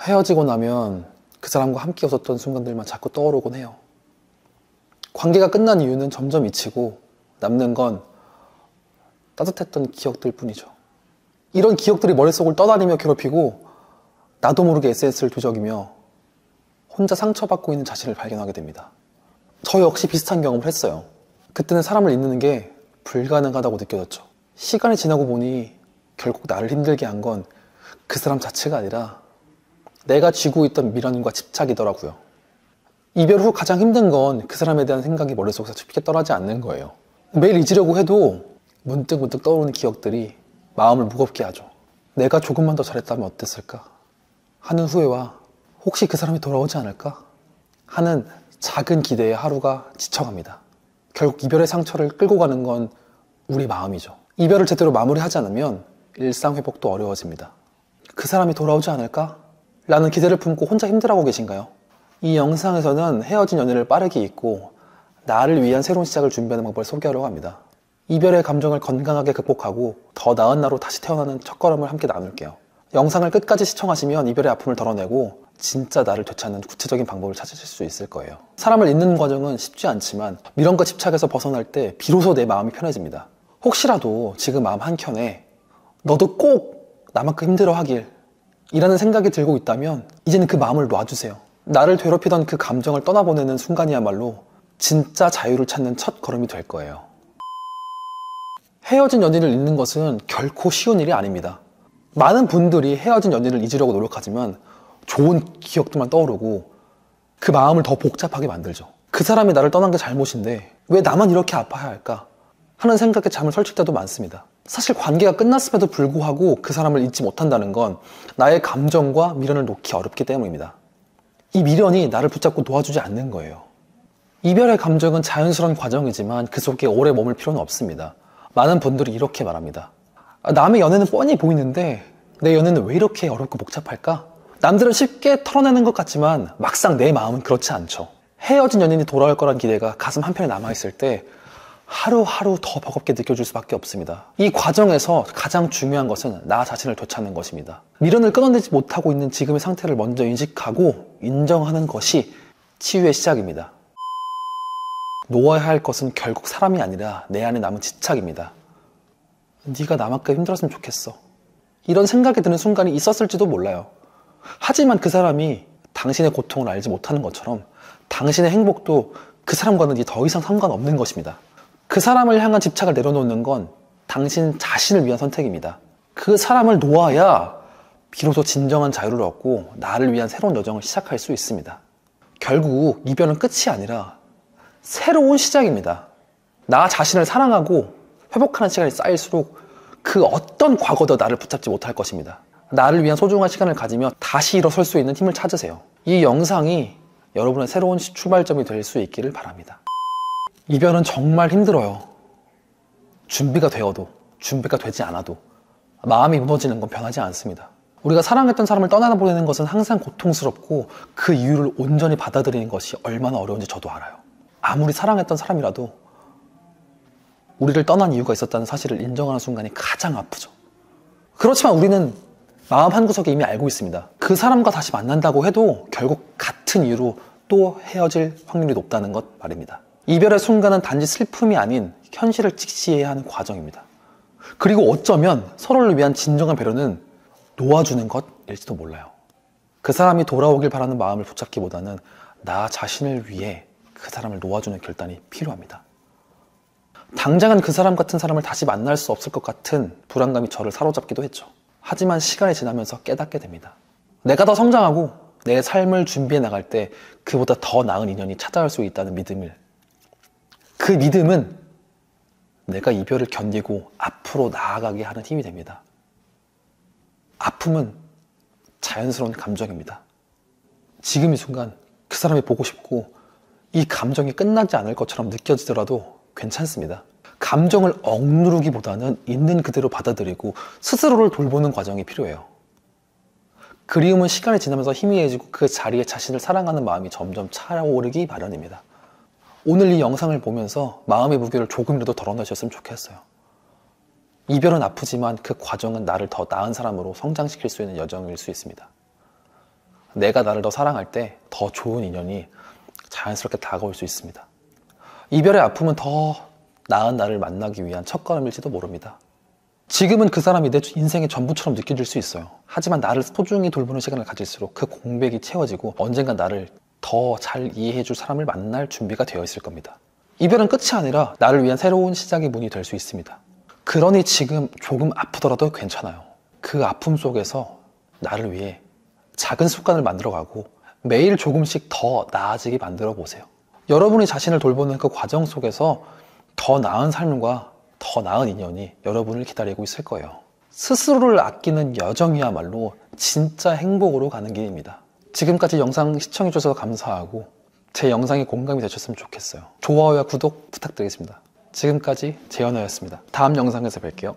헤어지고 나면 그 사람과 함께 웃었던 순간들만 자꾸 떠오르곤 해요. 관계가 끝난 이유는 점점 잊히고 남는 건 따뜻했던 기억들 뿐이죠. 이런 기억들이 머릿속을 떠다니며 괴롭히고 나도 모르게 SNS를 뒤적이며 혼자 상처받고 있는 자신을 발견하게 됩니다. 저 역시 비슷한 경험을 했어요. 그때는 사람을 잊는 게 불가능하다고 느껴졌죠. 시간이 지나고 보니 결국 나를 힘들게 한 건 그 사람 자체가 아니라 내가 쥐고 있던 미련과 집착이더라고요. 이별 후 가장 힘든 건 그 사람에 대한 생각이 머릿속에서 쉽게 떠나지 않는 거예요. 매일 잊으려고 해도 문득문득 떠오르는 기억들이 마음을 무겁게 하죠. 내가 조금만 더 잘했다면 어땠을까 하는 후회와 혹시 그 사람이 돌아오지 않을까 하는 작은 기대에 하루가 지쳐갑니다. 결국 이별의 상처를 끌고 가는 건 우리 마음이죠. 이별을 제대로 마무리하지 않으면 일상 회복도 어려워집니다. 그 사람이 돌아오지 않을까? 라는 기대를 품고 혼자 힘들어하고 계신가요? 이 영상에서는 헤어진 연애를 빠르게 잊고 나를 위한 새로운 시작을 준비하는 방법을 소개하려고 합니다. 이별의 감정을 건강하게 극복하고 더 나은 나로 다시 태어나는 첫걸음을 함께 나눌게요. 영상을 끝까지 시청하시면 이별의 아픔을 덜어내고 진짜 나를 되찾는 구체적인 방법을 찾으실 수 있을 거예요. 사람을 잊는 과정은 쉽지 않지만 미련과 집착에서 벗어날 때 비로소 내 마음이 편해집니다. 혹시라도 지금 마음 한켠에 너도 꼭 나만큼 힘들어하길 이라는 생각이 들고 있다면 이제는 그 마음을 놔주세요. 나를 괴롭히던 그 감정을 떠나보내는 순간이야말로 진짜 자유를 찾는 첫 걸음이 될 거예요. 헤어진 연인을 잊는 것은 결코 쉬운 일이 아닙니다. 많은 분들이 헤어진 연인을 잊으려고 노력하지만 좋은 기억들만 떠오르고 그 마음을 더 복잡하게 만들죠. 그 사람이 나를 떠난 게 잘못인데 왜 나만 이렇게 아파야 할까 하는 생각에 잠을 설칠 때도 많습니다. 사실 관계가 끝났음에도 불구하고 그 사람을 잊지 못한다는 건 나의 감정과 미련을 놓기 어렵기 때문입니다. 이 미련이 나를 붙잡고 놓아주지 않는 거예요. 이별의 감정은 자연스러운 과정이지만 그 속에 오래 머물 필요는 없습니다. 많은 분들이 이렇게 말합니다. 남의 연애는 뻔히 보이는데 내 연애는 왜 이렇게 어렵고 복잡할까? 남들은 쉽게 털어내는 것 같지만 막상 내 마음은 그렇지 않죠. 헤어진 연인이 돌아올 거란 기대가 가슴 한편에 남아있을 때 하루하루 더 버겁게 느껴질 수밖에 없습니다. 이 과정에서 가장 중요한 것은 나 자신을 되찾는 것입니다. 미련을 끊어내지 못하고 있는 지금의 상태를 먼저 인식하고 인정하는 것이 치유의 시작입니다. 놓아야 할 것은 결국 사람이 아니라 내 안에 남은 집착입니다. 네가 나만큼 힘들었으면 좋겠어. 이런 생각이 드는 순간이 있었을지도 몰라요. 하지만 그 사람이 당신의 고통을 알지 못하는 것처럼 당신의 행복도 그 사람과는 이제 더 이상 상관없는 것입니다. 그 사람을 향한 집착을 내려놓는 건 당신 자신을 위한 선택입니다. 그 사람을 놓아야 비로소 진정한 자유를 얻고 나를 위한 새로운 여정을 시작할 수 있습니다. 결국 이별은 끝이 아니라 새로운 시작입니다. 나 자신을 사랑하고 회복하는 시간이 쌓일수록 그 어떤 과거도 나를 붙잡지 못할 것입니다. 나를 위한 소중한 시간을 가지며 다시 일어설 수 있는 힘을 찾으세요. 이 영상이 여러분의 새로운 출발점이 될 수 있기를 바랍니다. 이별은 정말 힘들어요. 준비가 되어도 준비가 되지 않아도 마음이 무너지는 건 변하지 않습니다. 우리가 사랑했던 사람을 떠나보내는 것은 항상 고통스럽고 그 이유를 온전히 받아들이는 것이 얼마나 어려운지 저도 알아요. 아무리 사랑했던 사람이라도 우리를 떠난 이유가 있었다는 사실을 인정하는 순간이 가장 아프죠. 그렇지만 우리는 마음 한구석에 이미 알고 있습니다. 그 사람과 다시 만난다고 해도 결국 같은 이유로 또 헤어질 확률이 높다는 것 말입니다. 이별의 순간은 단지 슬픔이 아닌 현실을 직시해야 하는 과정입니다. 그리고 어쩌면 서로를 위한 진정한 배려는 놓아주는 것일지도 몰라요. 그 사람이 돌아오길 바라는 마음을 붙잡기보다는 나 자신을 위해 그 사람을 놓아주는 결단이 필요합니다. 당장은 그 사람 같은 사람을 다시 만날 수 없을 것 같은 불안감이 저를 사로잡기도 했죠. 하지만 시간이 지나면서 깨닫게 됩니다. 내가 더 성장하고 내 삶을 준비해 나갈 때 그보다 더 나은 인연이 찾아올 수 있다는 믿음을, 그 믿음은 내가 이별을 견디고 앞으로 나아가게 하는 힘이 됩니다. 아픔은 자연스러운 감정입니다. 지금 이 순간 그 사람이 보고 싶고 이 감정이 끝나지 않을 것처럼 느껴지더라도 괜찮습니다. 감정을 억누르기보다는 있는 그대로 받아들이고 스스로를 돌보는 과정이 필요해요. 그리움은 시간이 지나면서 희미해지고 그 자리에 자신을 사랑하는 마음이 점점 차오르기 마련입니다. 오늘 이 영상을 보면서 마음의 무게를 조금이라도 덜어내셨으면 좋겠어요. 이별은 아프지만 그 과정은 나를 더 나은 사람으로 성장시킬 수 있는 여정일 수 있습니다. 내가 나를 더 사랑할 때 더 좋은 인연이 자연스럽게 다가올 수 있습니다. 이별의 아픔은 더 나은 나를 만나기 위한 첫걸음일지도 모릅니다. 지금은 그 사람이 내 인생의 전부처럼 느껴질 수 있어요. 하지만 나를 소중히 돌보는 시간을 가질수록 그 공백이 채워지고 언젠가 나를 더 잘 이해해줄 사람을 만날 준비가 되어 있을 겁니다. 이별은 끝이 아니라 나를 위한 새로운 시작의 문이 될 수 있습니다. 그러니 지금 조금 아프더라도 괜찮아요. 그 아픔 속에서 나를 위해 작은 습관을 만들어가고 매일 조금씩 더 나아지게 만들어 보세요. 여러분이 자신을 돌보는 그 과정 속에서 더 나은 삶과 더 나은 인연이 여러분을 기다리고 있을 거예요. 스스로를 아끼는 여정이야말로 진짜 행복으로 가는 길입니다. 지금까지 영상 시청해주셔서 감사하고 제 영상에 공감이 되셨으면 좋겠어요. 좋아요와 구독 부탁드리겠습니다. 지금까지 재현아였습니다. 다음 영상에서 뵐게요.